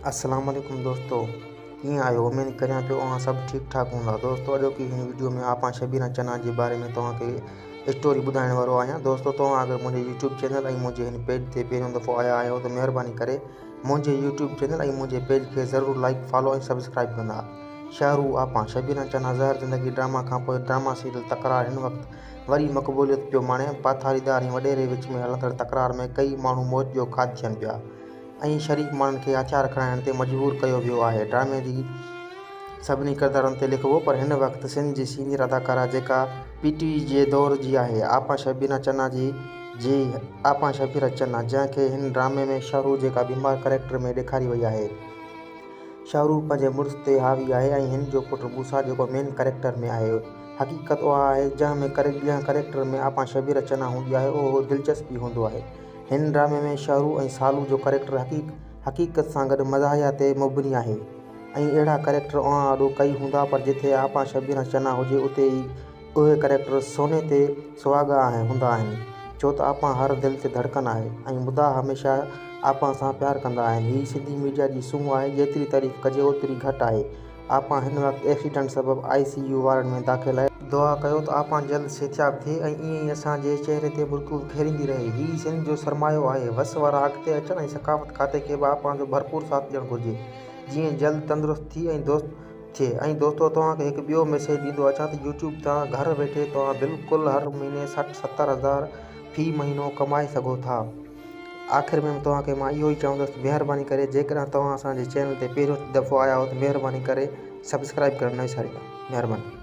अस्सलाम वालेकुम दोस्तों, कीअं आहियो। उमेद करियां पियो तव्हां सभु ठीकु ठाक हूंदा। दोस्तों, अॼोकी हिन वीडियो में आपा शबीना चन्ना जे बारे में तव्हांखे स्टोरी ॿुधाइण वारो आहियां। दोस्तों, तव्हां अगरि मुंहिंजे यूट्यूब चैनल ऐं मुंहिंजे हिन पेज ते पहिरियों दफ़ो आया आहियो त महिरबानी करे मुंहिंजे यूट्यूब चैनल ऐं मुंहिंजे पेज खे ज़रूरु लाइक, फॉलो ऐं सब्सक्राइब कंदा। शाहरुख़ आपा शबीना चन्ना ज़हर ज़िंदगी ड्रामा खां पोइ ड्रामा सीरियल तकरार हिन वक़्तु वरी मक़बूलियत पियो माणे। पाथारीदार ऐं वॾेरे विच में हलंदड़ तकरार में कई माण्हू मौत जो खाध थियनि पिया ऐं शरीक माण्हुनि खे हथियार खणण ते मजबूर कयो वियो आहे। ड्रामे जी सभिनी किरदारनि ते लिखिबो, पर हिन वक़्तु सिंध जी सीनियर अदाकारा जेका PTV जे दौर जी आहे, आपा शबीना चन्ना आपा शबीना चन्ना, जंहिंखे हिन ड्रामे में शाहरुख़ जेका बीमार कैरेक्टर में ॾेखारी वई आहे। शाहरुख़ पंहिंजे मुड़ुस ते हावी आहे ऐं हिन जो पुटु मूसा जेको मेन कैरेक्टर में आहे। हक़ीक़त उहा आहे जंहिं कैरेक्टर में आपा शबीना चन्ना हूंदी आहे, उहो दिलचस्पी हूंदो आहे। हिन ड्रामे में शाहरुख़ ऐं सालू जो कैरेक्टर हक़ीक़त सां गॾु मज़ाहिया ते मुबनी आहे ऐं अहिड़ा कैरेक्टर उहा आॾो कई हूंदा, पर जिथे आपा शबीना चन्ना हुजे उते ई उहे कैरेक्टर सोने ते सुहागा हूंदा आहिनि, छो त आपा हर दिलि ते धड़कन आहे ऐं मुदा हमेशह आपा सां प्यार कंदा आहिनि। हीअ सिंधी मीडिया जी सूंह आहे, जेतिरी तारीफ़ कजे ओतिरी घटि आहे। आपा हिन वक़्तु एक्सीडेंट सबबु ICU वार्ड में दाख़िल आहे। दुआ कयो त आपा जल्द सेहतियाब थिए ऐं ईअं ई असांजे चहिरे ते बिल्कुलु खेरींदी रहे। हीअ सिंध जो सरमायो आहे। वस वारा अॻिते अचनि ऐं सकाफ़त खाते खे बि आपा जो भरपूर साथ ॾियणु घुरिजे, जीअं जल्द तंदुरुस्त थी ऐं दोस्त थिए। ऐं दोस्तों, तव्हांखे हिकु ॿियो मैसेज ॾींदो अचां त यूट्यूब तां घर वेठे तव्हां बिल्कुलु हर महीने 60-70 हज़ार फ़ी महीनो कमाए सघो था। आख़िर में तव्हांखे मां इहो ई चवंदुसि, महिरबानी करे जेकॾहिं तव्हां असांजे चैनल ते पहिरियों दफ़ो आया हो त महिरबानी करे सब्सक्राइब करणु न विसारींदा। महिरबानी।